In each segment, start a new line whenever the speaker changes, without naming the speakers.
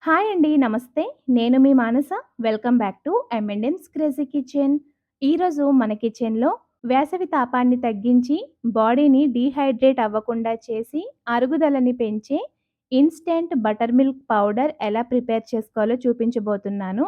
Hi అండి. నమస్తే. నేను మీ Manasa. Welcome back to M&M's crazy కిచెన్. ఈరోజు మన కిచెన్‌లో వేసవి తాపాన్ని తగ్గించి, బాడీని డీహైడ్రేట్ అవ్వకుండా చేసి, అరుగుదలని పెంచే ఇన్‌స్టంట్ బటర్ మిల్క్ పౌడర్ ఎలా ప్రిపేర్ చేసుకోవాలో చూపించబోతున్నాను.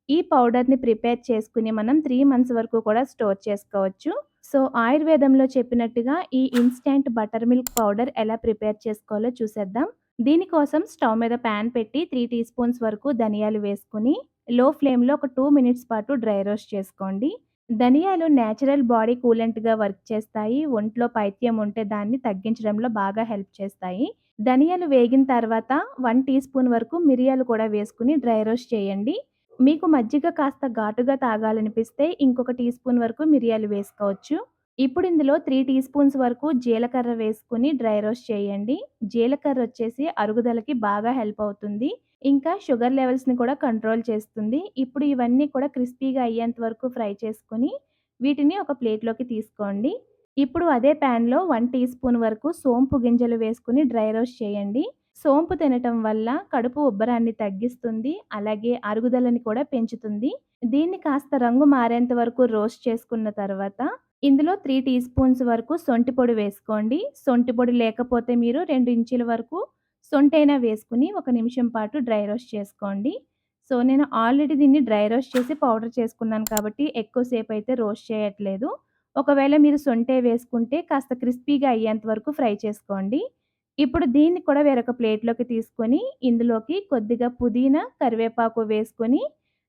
ఈ పౌడర్‌ని ప్రిపేర్ చేసుకొని మనం 3 మంత్స్ వరకు కూడా స్టోర్ చేసుకోవచ్చు. సో, ఆయుర్వేదంలో చెప్పినట్టుగా ఈ ఇన్‌స్టంట్ బటర్ మిల్క్ పౌడర్ ఎలా ప్రిపేర్ చేసుకోవాలో చూసేద్దాం. దీనికోసం స్టవ్ మీద పాన్ పెట్టి 3 టీ స్పూన్స్ వరకు ధనియాలు వేసుకొని, లో ఫ్లేమ్‌లో ఒక 2 మినిట్స్ పాటు డ్రై రోస్ట్ చేసుకోండి. ధనియాలు నేచురల్ బాడీ కూలెంట్‌గా వర్క్ చేస్తాయి. ఒంట్లో పైత్యం ఉంటే దాన్ని తగ్గించడంలో బాగా హెల్ప్ చేస్తాయి. ధనియాలు వేగిన తర్వాత 1 టీ స్పూన్ వరకు మిరియాలు కూడా వేసుకొని డ్రై రోస్ట్ చేయండి. మీకు మజ్జిగ కాస్త ఘాటుగా తాగాలనిపిస్తే ఇంకొక టీ స్పూన్ వరకు మిరియాలు వేసుకోవచ్చు. ఇప్పుడు ఇందులో 3 టీ స్పూన్స్ వరకు జీలకర్ర వేసుకొని డ్రై రోస్ట్ చేయండి. జీలకర్ర వచ్చేసి అరుగుదలకి బాగా హెల్ప్ అవుతుంది. ఇంకా షుగర్ లెవెల్స్‌ని కూడా కంట్రోల్ చేస్తుంది. ఇప్పుడు ఇవన్నీ కూడా క్రిస్పీగా అయ్యేంత వరకు ఫ్రై చేసుకొని, వీటిని ఒక ప్లేట్‌లోకి తీసుకోండి. ఇప్పుడు అదే ప్యాన్‌లో 1 టీ స్పూన్ వరకు సోంపు గింజలు వేసుకొని డ్రై రోస్ట్ చేయండి. సోంపు తినటం వల్ల కడుపు ఉబ్బరాన్ని తగ్గిస్తుంది. అలాగే అరుగుదలని కూడా పెంచుతుంది. దీన్ని కాస్త రంగు మారేంత వరకు రోస్ట్ చేసుకున్న తర్వాత ఇందులో 3 టీ స్పూన్స్ వరకు సొంఠి పొడి వేసుకోండి. సొంఠి పొడి లేకపోతే మీరు 2 ఇంచుల వరకు సొంఠైనా వేసుకొని ఒక నిమిషం పాటు డ్రై రోస్ట్ చేసుకోండి. సో, నేను ఆల్రెడీ దీన్ని డ్రై రోస్ట్ చేసి పౌడర్ చేసుకున్నాను కాబట్టి ఎక్కువ సేపయితే రోస్ట్ చేయట్లేదు. ఒకవేళ మీరు సొంఠే వేసుకుంటే కాస్త క్రిస్పీగా అయ్యేంత వరకు ఫ్రై చేసుకోండి. ఇప్పుడు దీన్ని కూడా వేరొక ప్లేట్‌లోకి తీసుకొని ఇందులోకి కొద్దిగా పుదీనా, కరివేపాకు వేసుకొని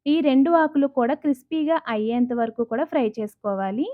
ఈ 2 ఆకులు కూడా క్రిస్పీగా అయ్యేంత వరకు కూడా ఫ్రై చేసుకోవాలి.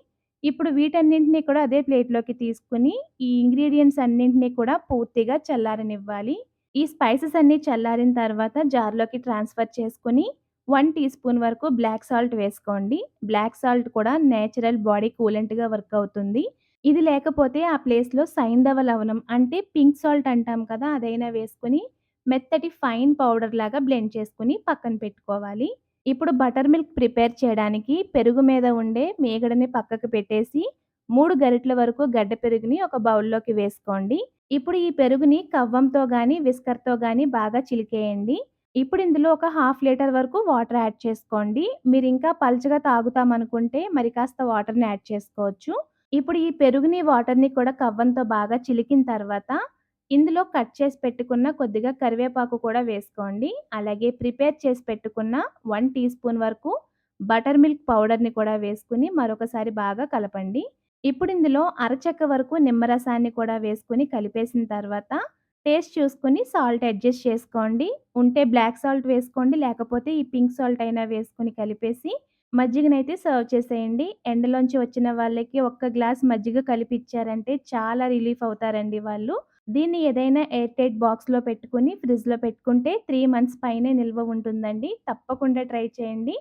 ఇప్పుడు వీటన్నింటిని కూడా అదే ప్లేట్‌లోకి తీసుకొని, ఈ ఇంగ్రీడియెంట్స్ అన్నింటిని కూడా పూర్తిగా చల్లారనివ్వాలి. ఈ స్పైసెస్ అన్నీ చల్లారిన తర్వాత జార్‌లోకి ట్రాన్స్‌ఫర్ చేసుకొని, 1 టీ స్పూన్ వరకు బ్లాక్ సాల్ట్ వేసుకోండి. బ్లాక్ సాల్ట్ కూడా నేచురల్ బాడీ కూలెంట్‌గా వర్క్ అవుతుంది. ఇది లేకపోతే ఆ ప్లేస్‌లో సైంధవ లవణం అంటే పింక్ సాల్ట్ అంటాం కదా! అదైనా వేసుకొని మెత్తటి ఫైన్ పౌడర్ లాగా బ్లెండ్ చేసుకొని పక్కన పెట్టుకోవాలి. ఇప్పుడు బటర్ మిల్క్ ప్రిపేర్ చేయడానికి పెరుగు మీద ఉండే మీగడని పక్కకు పెట్టేసి 3 గరిటెల వరకు గడ్డ పెరుగుని ఒక బౌల్‌లోకి వేసుకోండి. ఇప్పుడు ఈ పెరుగుని కవ్వంతో గానీ, విస్కర్‌తో గానీ బాగా చిలికేయండి. ఇప్పుడు ఇందులో ఒక హాఫ్ లీటర్ వరకు వాటర్ యాడ్ చేసుకోండి. మీరింకా పల్చగా తాగుతామనుకుంటే మరి కాస్త వాటర్‌ని యాడ్ చేసుకోవచ్చు. ఇప్పుడు ఈ పెరుగుని, వాటర్‌ని కూడా కవ్వంతో బాగా చిలికిన తర్వాత ఇందులో కట్ చేసి పెట్టుకున్న కొద్దిగా కరివేపాకు కూడా వేసుకోండి. అలాగే ప్రిపేర్ చేసి పెట్టుకున్న 1 టీ స్పూన్ వరకు బటర్ మిల్క్ పౌడర్‌ని కూడా వేసుకొని మరొకసారి బాగా కలపండి. ఇప్పుడు ఇందులో అరచెక్క వరకు నిమ్మరసాన్ని కూడా వేసుకొని కలిపేసిన తర్వాత టేస్ట్ చూసుకొని సాల్ట్ అడ్జస్ట్ చేసుకోండి. ఉంటే బ్లాక్ సాల్ట్ వేసుకోండి. లేకపోతే ఈ పింక్ సాల్ట్ అయినా వేసుకొని కలిపేసి మజ్జిగనైతే సర్వ్ చేసేయండి. ఎండలోంచి వచ్చిన వాళ్ళకి ఒక్క గ్లాస్ మజ్జిగ కలిపి ఇచ్చారంటే చాలా రిలీఫ్ అవుతారండి వాళ్ళు. దీన్ని ఏదైనా ఎయిర్ టైట్ బాక్స్‌లో పెట్టుకొని ఫ్రిడ్జ్‌లో పెట్టుకుంటే 3 మంత్స్ పైనే నిల్వ ఉంటుందండి. తప్పకుండా ట్రై చేయండి.